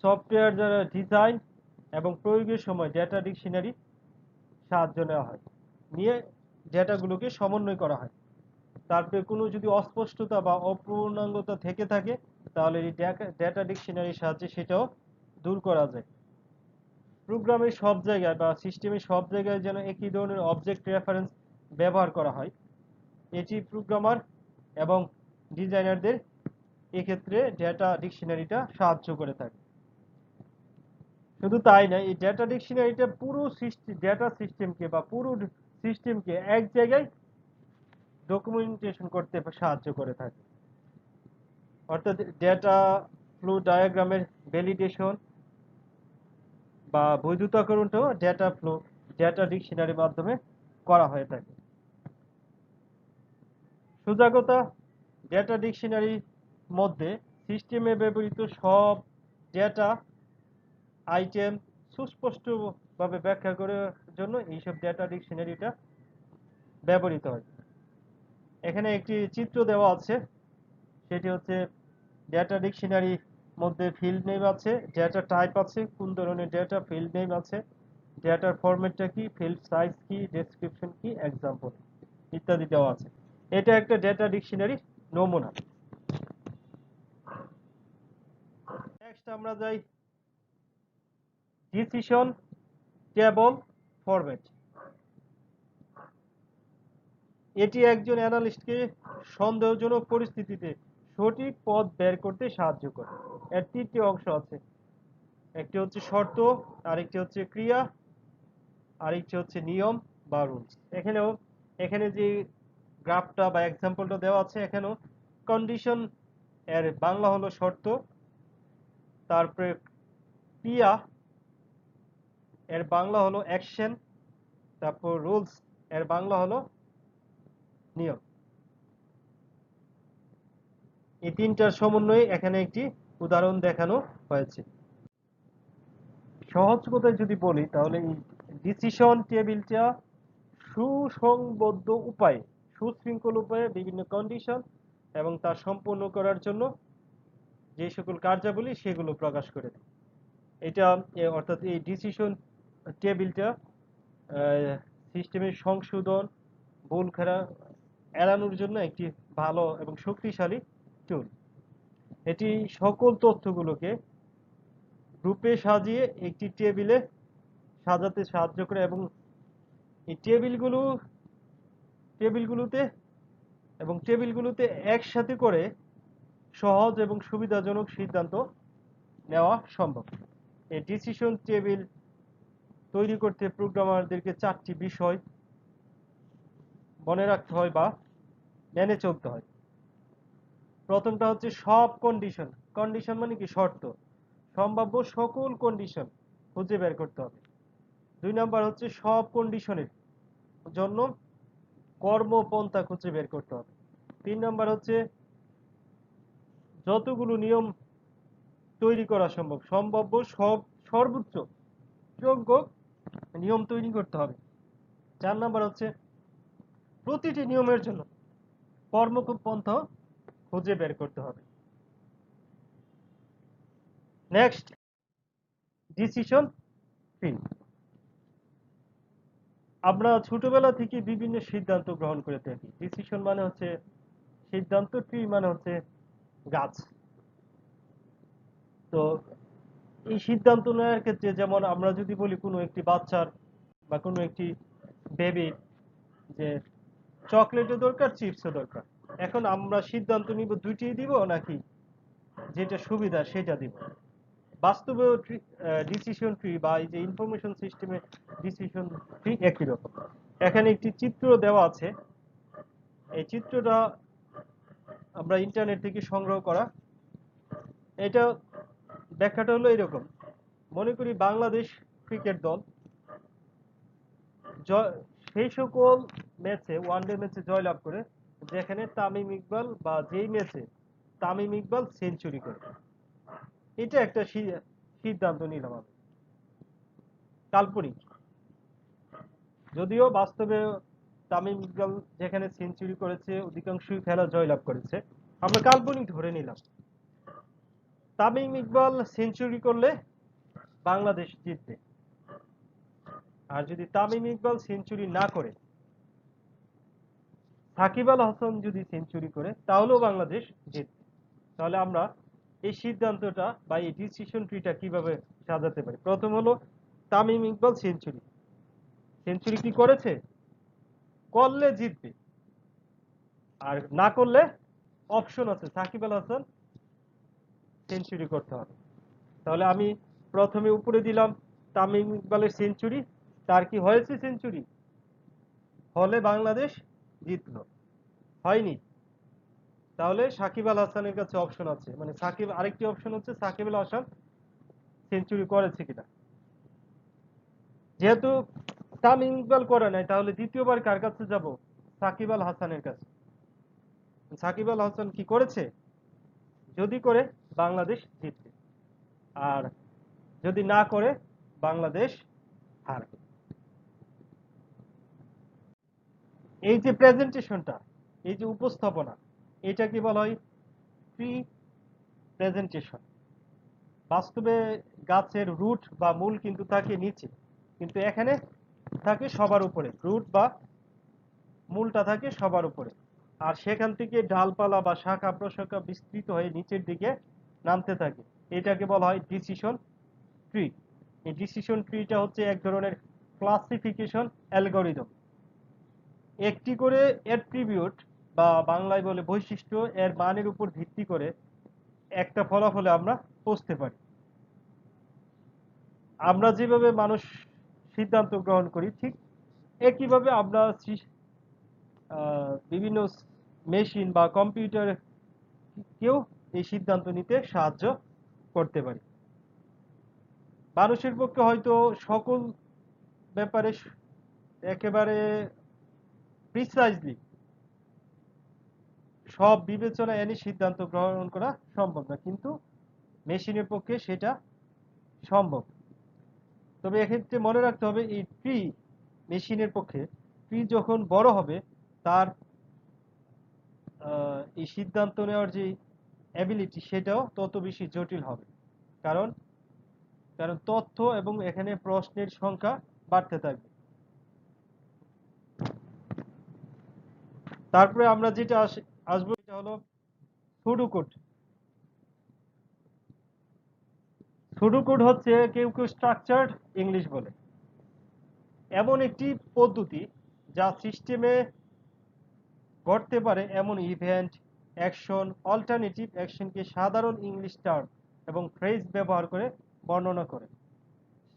সফটওয়্যার যারা ডিজাইন এবং প্রয়োগের সময় ডেটা ডিকশনারি সাহায্য নেওয়া হয়, নিয়ে ডেটাগুলোকে সমন্বয় করা হয়। তারপরে কোনো যদি অস্পষ্টতা বা অপূর্ণাঙ্গতা থেকে থাকে তাহলে এই ডেটা ডিকশনারির সাহায্যে সেটাও দূর করা যায়। প্রোগ্রামের সব জায়গায় বা সিস্টেমের সব জায়গায় যেন একই ধরনের অবজেক্ট রেফারেন্স ব্যবহার করা হয়, এটি প্রোগ্রামার এবং ডিজাইনারদের এক্ষেত্রে ডেটা ডিকশনারিটা সাহায্য করে থাকে। শুধু তাই না, এই ডেটা ডিকশনারিটা পুরো ডেটা সিস্টেমকে বা পুরো সিস্টেমকে এক জায়গায় ডকুমেন্টেশন করতে সাহায্য করে থাকে। অর্থাৎ ডেটা ফ্লো ডায়াগ্রামের ভ্যালিডেশন বা বৈধতাকরণটাও ডেটা ডিকশনারির মাধ্যমে করা হয়ে থাকে। সোজা কথা, ডেটা ডিকশনারির মধ্যে সিস্টেমে ব্যবহৃত সব ডেটা আইটেম সুস্পষ্টভাবে ব্যাখ্যা করার জন্য এইসব ডেটা ডিকশনারিটা ব্যবহৃত হয়। এখানে একটি চিত্র দেওয়া আছে, সেটি হচ্ছে ডেটা ডিকশনারির মধ্যে ফিল্ড নেম আছে, ডেটা টাইপ আছে, কোন ধরনের ডেটা, ফিল্ড নেম আছে, ডেটার ফরম্যাটটা কি, ফিল্ড সাইজ কি, ডেসক্রিপশন কি, এক্সাম্পল ইত্যাদি দেওয়া আছে। এটা একটা ডেটা ডিকশনারি নমুনা। নেক্সট আমরা যাই ডিসিশন টেবল ফরম্যাট। এটি একজন অ্যানালিস্টকে সন্দেহজনক পরিস্থিতিতে সঠিক পথ বের করতে সাহায্য করে। এর তিনটি অংশ আছে, একটি হচ্ছে শর্ত, আরেকটি হচ্ছে ক্রিয়া, আরেকটি হচ্ছে নিয়ম বা রুলস। এখানে যে গ্রাফটা বা এক্সাম্পলটা দেওয়া আছে, এখানেও কন্ডিশন এর বাংলা হলো শর্ত, তারপরে ক্রিয়া এর বাংলা হলো অ্যাকশন, তারপর রুলস এর বাংলা হলো নিয়ম। এই তিনটার সমন্বয়ে এখানে একটি উদাহরণ দেখানো হয়েছে। সহজ কথায় যদি বলি, তাহলে এই ডিসিশন টেবিলটা সুসংবদ্ধ উপায়ে, সুশৃঙ্খল উপায়ে বিভিন্ন কন্ডিশন এবং তা সম্পূর্ণ করার জন্য যে সকল কার্যাবলী সেগুলো প্রকাশ করে দেয়। এটা অর্থাৎ এই ডিসিশন টেবিলটা সিস্টেমের সংশোধন, ভুল এড়ানোর জন্য একটি ভালো এবং শক্তিশালী টুল। এটি সকল তথ্যগুলোকে গ্রুপে সাজিয়ে একটি টেবিলে সাজাতে সাহায্য করে এবং এই টেবিলগুলোতে একসাথে করে সহজ এবং সুবিধাজনক সিদ্ধান্ত নেওয়া সম্ভব। এই ডিসিশন টেবিল তৈরি করতে প্রোগ্রামারদেরকে 4টি বিষয় মনে রাখতে হয় বা মেনে চলতে হয়। প্রথমটা হচ্ছে সব কন্ডিশন। কন্ডিশন মানে কি? শর্ত। সম্ভাব্য সকল কন্ডিশন খুঁজে বের করতে হবে। 2 নাম্বার হচ্ছে সব কন্ডিশনের জন্য কর্মপন্থা খুঁজে বের করতে হবে। 3 নাম্বার হচ্ছে যতগুলো নিয়ম তৈরি করা সম্ভাব্য সর্বোচ্চ যোগ্য নিয়ম তৈরি করতে হবে। 4 নাম্বার হচ্ছে প্রতিটি নিয়মের জন্য কর্মপন্থা খুঁজে বের করতে হবে। Next, decision tree. আমরা ছোটবেলা থেকে বিভিন্ন সিদ্ধান্ত গ্রহণ করে থাকি। ডিসিশন মানে হচ্ছে সিদ্ধান্ত, ট্রি মানে হচ্ছে গাছ। তো এই সিদ্ধান্ত নেওয়ার ক্ষেত্রে, যেমন আমরা যদি বলি কোনো একটি বাচ্চার বা কোনো একটি বেবির যে চকলেটও দরকার, চিপসও দরকার, এখন আমরা সিদ্ধান্ত নিব দুইটিই দিব নাকি যেটা সুবিধা সেটা দিব। বাস্তবে ডিসিশন ট্রি বা এই যে ইনফরমেশন সিস্টেমে ডিসিশন ট্রি একই রকম। এখানে একটি চিত্র দেওয়া আছে, এই চিত্রটা আমরা ইন্টারনেট থেকে সংগ্রহ করা। এটা ব্যাখ্যাটা হলো এরকম। মনে করি বাংলাদেশ ক্রিকেট দল সেই সকল ম্যাচে, ওয়ানডে ম্যাচে জয়লাভ করে যেখানে তামিম ইকবাল বা যেই ম্যাচে তামিম ইকবাল সেঞ্চুরি করে। এটা একটা সিদ্ধান্ত নিলাম আমি, কাল্পনিক, যদিও বাস্তবে তামিম ইকবাল যেখানে সেঞ্চুরি করেছে অধিকাংশই খেলা জয়লাভ করেছে, আমরা কাল্পনিক ধরে নিলাম। তামিম ইকবাল সেঞ্চুরি করলে বাংলাদেশ জিতবে, আর যদি তামিম ইকবাল সেঞ্চুরি না করে সাকিব আল হাসান যদি সেঞ্চুরি করে তাহলেও বাংলাদেশ জিতবে। তাহলে আমরা এই সিদ্ধান্তটা বা এই ডিসিশন ট্রিটা কিভাবে সাজাতে পারি? প্রথম হলো তামিম ইকবাল সেঞ্চুরি কি করেছে, করলে জিতবে, আর না করলে অপশন আছে সাকিব আল হাসান সেঞ্চুরি করতে হবে। তাহলে আমি প্রথমে উপরে দিলাম তামিম ইকবালের সেঞ্চুরি, তার কি হয়েছে সেঞ্চুরি? ফলে বাংলাদেশ জিতলো, হয়নি। তাহলে সাকিব আল হাসানের কাছে অপশন আছে, মানে সাকিব, আরেকটি অপশন হচ্ছে সাকিব আল হাসান সেঞ্চুরি করেছে কিনা। যেহেতু তামিম ইকবাল করে নাই, তাহলে দ্বিতীয়বার কার কাছে যাব? সাকিব আল হাসানের কাছে। সাকিব আল হাসান কি করেছে? যদি করে বাংলাদেশ জিতবে, আর যদি না করে বাংলাদেশ হারবে। এই যে প্রেজেন্টেশনটা, এই যে উপস্থাপনা, এটা কি বলা হয়? Pre presentation. বাস্তবে গাছের রুট বা মূল কিন্তু থাকে নিচে, কিন্তু এখানে থাকে সবার উপরে, রুট বা মূলটা থাকে সবার উপরে, আর সেখান থেকে ডালপালা বা শাখা প্রশাখা বিস্তৃত হয়ে নিচের দিকে নামতে থাকে। এটাকে বলা হয় ডিসিশন ট্রি। এই ডিসিশন ট্রিটা হচ্ছে এক ধরনের ক্লাসিফিকেশন অ্যালগরিদম। একটি করে অ্যাট্রিবিউট বা বাংলায় বলে বৈশিষ্ট্য, এর মানের উপর ভিত্তি করে একটা ফলাফলে আমরা পৌঁছতে পারি। আমরা যেভাবে মানুষ সিদ্ধান্ত গ্রহণ করি, ঠিক একইভাবে আমরা বিভিন্ন মেশিন বা কম্পিউটার কেউ এই সিদ্ধান্ত নিতে সাহায্য করতে পারি। মানুষের পক্ষে হয়তো সকল ব্যাপারে একেবারে প্রিসাইজলি সব বিবেচনা এনে সিদ্ধান্ত গ্রহণ করা সম্ভব না, কিন্তু মেশিনের পক্ষে সেটা সম্ভব। তবে এক্ষেত্রে মনে রাখতে হবে, এই ট্রি মেশিনের পক্ষে, ট্রি যখন বড় হবে, তার এই সিদ্ধান্ত নেওয়ার যে অ্যাবিলিটি, সেটাও তত বেশি জটিল হবে। কারণ কারণ তথ্য এবং এখানে প্রশ্নের সংখ্যা বাড়তে থাকবে। তারপরে আমরা যেটা আসবো, এটা হলো সুডোকোড। সুডোকোড হচ্ছে কেউ কেউ স্ট্রাকচার্ড ইংলিশ বলে, এমন একটি পদ্ধতি যা সিস্টেমে ঘটতে পারে এমন ইভেন্ট, অ্যাকশন, অল্টারনেটিভ অ্যাকশনকে সাধারণ ইংলিশ টার্ম এবং ফ্রেজ ব্যবহার করে বর্ণনা করে।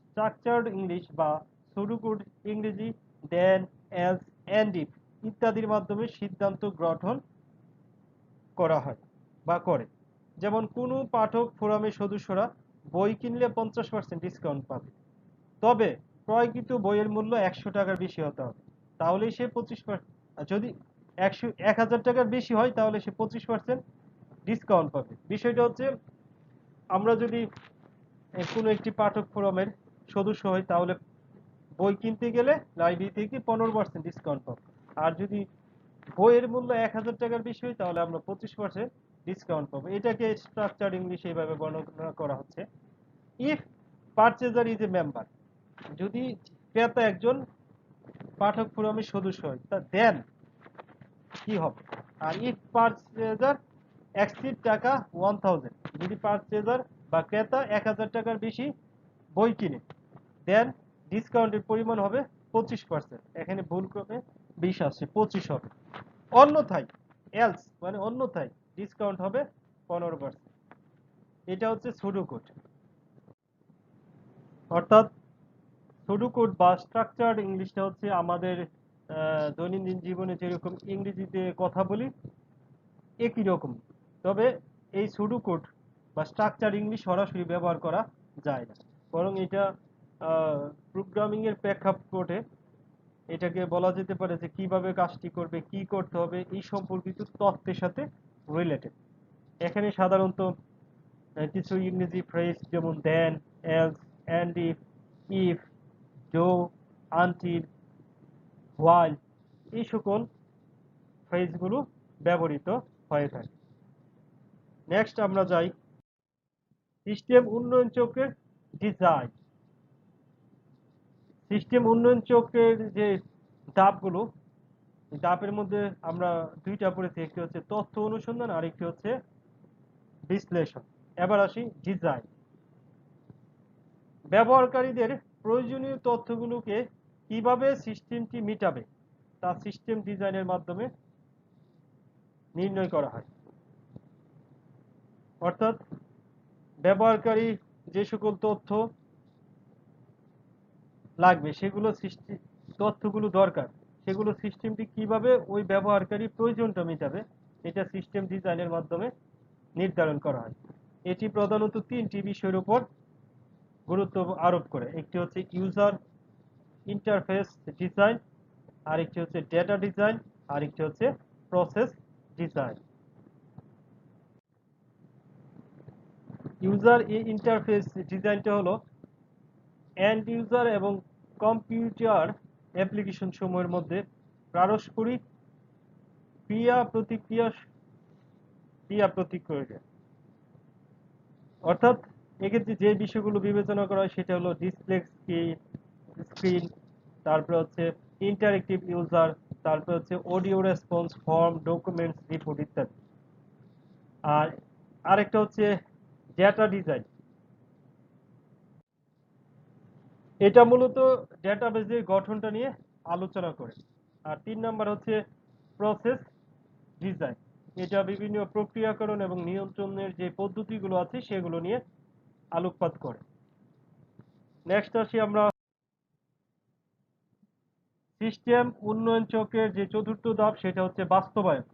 স্ট্রাকচার্ড ইংলিশ বা সুডোকোড ইংরেজি দেন, এলস, এন্ড ইফ ইত্যাদির মাধ্যমে সিদ্ধান্ত গঠন করা হয় বা করে। যেমন কোনো পাঠক ফোরামের সদস্যরা বই কিনলে 50% ডিসকাউন্ট পাবে, তবে ক্রয়কৃত বইয়ের মূল্য 100 টাকার বেশি হতে হবে, তাহলেই সে 25%, যদি 1000 টাকার বেশি হয় তাহলে সে 25% ডিসকাউন্ট পাবে। বিষয়টা হচ্ছে, আমরা যদি কোনো একটি পাঠক ফোরামের সদস্য হই, তাহলে বই কিনতে গেলে লাইব্রেরি থেকে 15% ডিসকাউন্ট পাবো। আর যদি বইয়ের মূল্য 1000 টাকার বেশি হয়, তাহলে আমরা 25% ডিসকাউন্ট পাবো। এটাকে স্ট্রাকচার ইংলিশ এইভাবে বর্ণনা করা হচ্ছে। If purchaser is a member, যদি ক্রেতা একজন পাঠক ফোরামের সদস্য হয়, তা দেন কি হবে? আর ইফ পারচেজার এক্সিড টাকা 1000, যদি পারচেজার বা ক্রেতা 1000 টাকার বেশি বই কিনে, দেন ডিসকাউন্টের পরিমাণ হবে 25%। এখানে ভুল ক্রমে 20 আসছে, 25 হবে। অন্যথায়, এলস মানে অন্যথায় ডিসকাউন্ট হবে 15%। এটা হচ্ছে সুডোকোড। অর্থাৎ সুডোকোড বা স্ট্রাকচার্ড ইংলিশটা হচ্ছে আমাদের দৈনন্দিন জীবনে যেরকম ইংরেজিতে কথা বলি একই রকম, তবে এই সুডোকোড বা স্ট্রাকচার ইংলিশ সরাসরি ব্যবহার করা যায় না, বরং এটা প্রোগ্রামিং এর প্রেক্ষাপটে এটাকে বলা যেতে পারে যে কিভাবে কাজটি করবে, কি করতে হবে, এই সম্পর্কিত তথ্যের সাথে রিলেটেড। এখানে সাধারণত কিছু ইংরেজি ফ্রেজ যেমন then, else, and if, though, until, while, এই সকল ফ্রেজগুলো ব্যবহৃত হয়ে থাকে। নেক্সট আমরা যাই সিস্টেম উন্নয়ন চক্রের ডিজাইন। সিস্টেম উন্নয়ন চক্রের যে ধাপগুলো, এই ধাপের মধ্যে আমরা দুইটা পড়েছি, একটি হচ্ছে তথ্য অনুসন্ধান আর একটি হচ্ছে বিশ্লেষণ। এবার আসি ডিজাইন। ব্যবহারকারীদের প্রয়োজনীয় তথ্যগুলোকে কিভাবে সিস্টেমটি মিটাবে তা সিস্টেম ডিজাইনের মাধ্যমে নির্ণয় করা হয়। অর্থাৎ ব্যবহারকারী যে সকল তথ্য লাগবে সেগুলো তথ্যগুলো দরকার, সেগুলো সিস্টেমটি কিভাবে ওই ব্যবহারকারী প্রয়োজনটা মেটাবে এটা সিস্টেম ডিজাইনের মাধ্যমে নির্ধারণ করা হয়। এটি প্রধানত তিনটি বিষয়ের উপর গুরুত্ব আরোপ করে। একটি হচ্ছে ইউজার ইন্টারফেস ডিজাইন, আরেকটি হচ্ছে ডেটা ডিজাইন, আরেকটি হচ্ছে প্রসেস ডিজাইন। ইউজার ইন্টারফেস ডিজাইনটা হলো এন্ড ইউজার এবং কম্পিউটার অ্যাপ্লিকেশন সমূহের মধ্যে পারস্পরিক ক্রিয়া প্রতিক্রিয়া, অর্থাৎ এক্ষেত্রে যে বিষয়গুলো বিবেচনা করা হয় সেটা হলো ডিসপ্লে স্ক্রিন, তারপরে হচ্ছে ইন্টারেক্টিভ ইউজার, তারপরে হচ্ছে audio response, form, documents, report ইত্যাদি। আর আরেকটা হচ্ছে ডেটা ডিজাইন, এটা মূলত ডেটাবেজের গঠনটা নিয়ে আলোচনা করে। আর 3 নাম্বার হচ্ছে প্রসেস ডিজাইন, এটা বিভিন্ন প্রক্রিয়াকরণ এবং নিয়ন্ত্রণের যে পদ্ধতিগুলো আছে সেগুলো নিয়ে আলোকপাত করে। নেক্সট আসি আমরা সিস্টেম উন্নয়ন চক্রের যে চতুর্থ ধাপ সেটা হচ্ছে বাস্তবায়ন।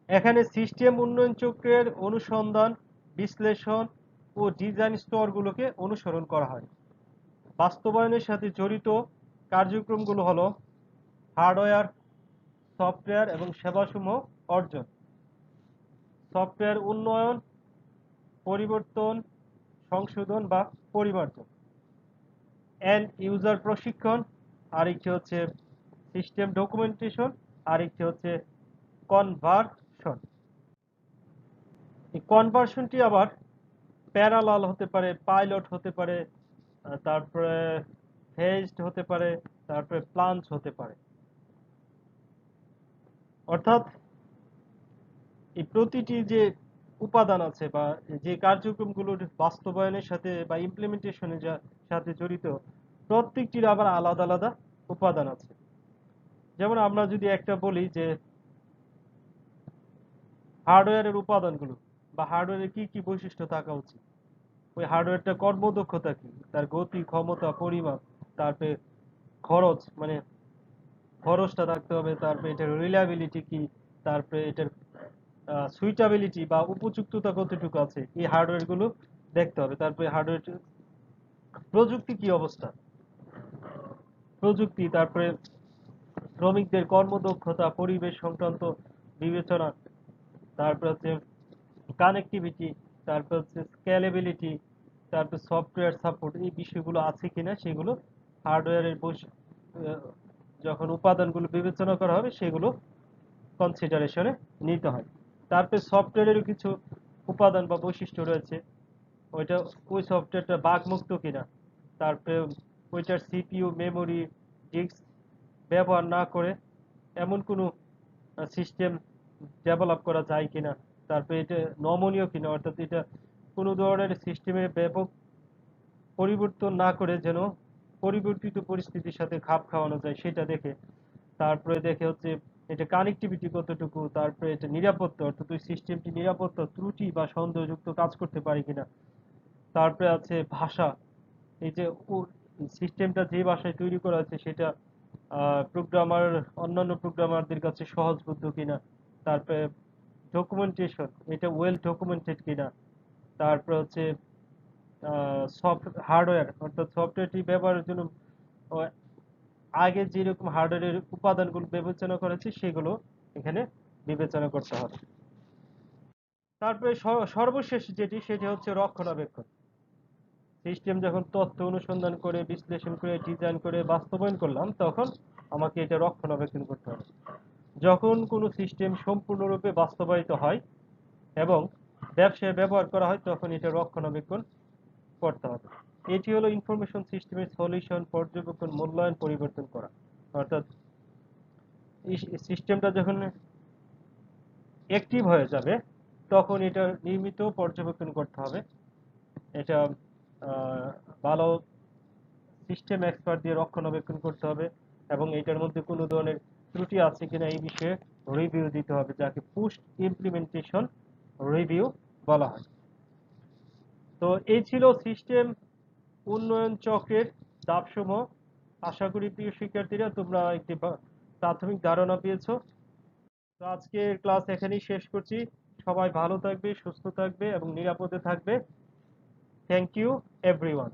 এখানে সিস্টেম উন্নয়ন চক্রের অনুসন্ধান, বিশ্লেষণ ও ডিজাইন স্তরগুলোকে অনুসরণ করা হয়। বাস্তবায়নের সাথে জড়িত কার্যক্রমগুলো হলো হার্ডওয়্যার, সফটওয়্যার এবং সেবাসমূহ অর্জন, সফটওয়্যার উন্নয়ন, পরিবর্তন, সংশোধন বা পরিবর্তন, এন্ড ইউজার প্রশিক্ষণ, আরেকটি হচ্ছে সিস্টেম ডকুমেন্টেশন, আরেকটি হচ্ছে কনভার্সন। এই কনভার্সনটি আবার প্যারালাল হতে পারে, পাইলট হতে পারে, তারপরে ফেজড হতে পারে, তারপরে প্লান্স হতে পারে। অর্থাৎ এই প্রতিটি যে উপাদান আছে বা যে কার্যক্রমগুলোর বাস্তবায়নের সাথে বা ইমপ্লিমেন্টেশনের সাথে জড়িত, প্রত্যেকটির আবার আলাদা আলাদা উপাদান আছে। যেমন আমরা যদি একটা বলি যে হার্ডওয়্যারের উপাদানগুলো বা হার্ডওয়্যারের কি কি বৈশিষ্ট্য থাকা উচিত, ওই হার্ডওয়্যারটা কর্মদক্ষতা কি, তার গতি, ক্ষমতা, পরিমাপ, তারপরে খরচ, মানে খরচটা থাকতে হবে, তারপরে এটার রিলায়েবিলিটি কি, তারপরে এটার সুইটেবিলিটি বা উপযুক্ততা কতটুকু আছে, এই হার্ডওয়্যার গুলো দেখতে হবে। তারপরে হার্ডওয়্যার প্রযুক্তি কি অবস্থা, প্রযুক্তি, তারপরে শ্রমিকদের কর্মদক্ষতা, পরিবেশ সংক্রান্ত বিবেচনা, তারপরে হচ্ছে কানেক্টিভিটি, তারপর হচ্ছে স্কেলেবিলিটি, তারপর সফটওয়্যার সাপোর্ট, এই বিষয়গুলো আছে কিনা সেগুলো হার্ডওয়্যারের যখন উপাদানগুলো বিবেচনা করা হবে সেগুলো কনসিডারেশনে নিতে হয়। তারপরে সফটওয়্যারেরও কিছু উপাদান বা বৈশিষ্ট্য রয়েছে, ওইটা ওই সফটওয়্যারটা বাগমুক্ত কিনা, তারপরে ওইটার সিপিইউ, মেমোরি, ডিস্ক ব্যবহার না করে এমন কোনো সিস্টেম ডেভেলপ করা যায় কিনা, তারপরে এটা নমনীয় কিনা, অর্থাৎ এটা কোনো ধরনের সিস্টেমে ব্যাপক পরিবর্তন না করে যেন পরিবর্তিত পরিস্থিতির সাথে খাপ খাওয়ানো যায় সেটা দেখে। তারপরে দেখে হচ্ছে এটা কানেক্টিভিটি কতটুকু, তারপরে এটা নিরাপত্তা, অর্থাৎ ওই সিস্টেমটি নিরাপত্তা, ত্রুটি বা সন্দেহযুক্ত কাজ করতে পারে কিনা। তারপরে আছে ভাষা, এই যে সিস্টেমটা যে ভাষায় তৈরি করা হয়েছে সেটা প্রোগ্রামার, অন্যান্য প্রোগ্রামারদের কাছে সহজবোধ্য কিনা। তারপরে ডকুমেন্টেশন, এটা ওয়েল ডকুমেন্টেড কিনা। তারপরে হচ্ছে হার্ডওয়্যার, অর্থাৎ সফটওয়্যারটি ব্যবহারের জন্য আগে যেরকম হার্ডওয়্যারের উপাদানগুলো বিবেচনা করেছে সেগুলো এখানে বিবেচনা করতে হবে। তারপরে সর্বশেষ যেটি সেটি হচ্ছে রক্ষণাবেক্ষণ। সিস্টেম যখন তথ্য অনুসন্ধান করে, বিশ্লেষণ করে, ডিজাইন করে বাস্তবায়ন করলাম, তখন আমাকে এটা রক্ষণাবেক্ষণ করতে হবে। যখন কোনো সিস্টেম সম্পূর্ণরূপে বাস্তবায়িত হয় এবং ব্যবসায় ব্যবহার করা হয় তখন এটা রক্ষণাবেক্ষণ করতে হবে। এটি হলো ইনফরমেশন সিস্টেমের সলিউশন, পর্যবেক্ষণ, মূল্যায়ন, পরিবর্তন করা। অর্থাৎ এই সিস্টেমটা যখন অ্যাক্টিভ হয়ে যাবে তখন এটা নিয়মিত পর্যবেক্ষণ করতে হবে। এটা ভালো সিস্টেম এক্সপার্ট দিয়ে রক্ষণাবেক্ষণ করতে হবে এবং এটার মধ্যে কোনো ধরনের ত্রুটি আছে কিনা এই বিষয়ে রিভিউ দিতে হবে, যাকে পোস্ট ইমপ্লিমেন্টেশন রিভিউ বলা হয়। তো এই ছিল সিস্টেম উন্নয়ন চক্রের ধাপসমূহ। আশা করি প্রিয় শিক্ষার্থীরা তোমরা একটি প্রাথমিক ধারণা পেয়েছো। তো আজকের ক্লাস এখানেই শেষ করছি। সবাই ভালো থাকবে, সুস্থ থাকবে এবং নিরাপদে থাকবে। Thank you everyone.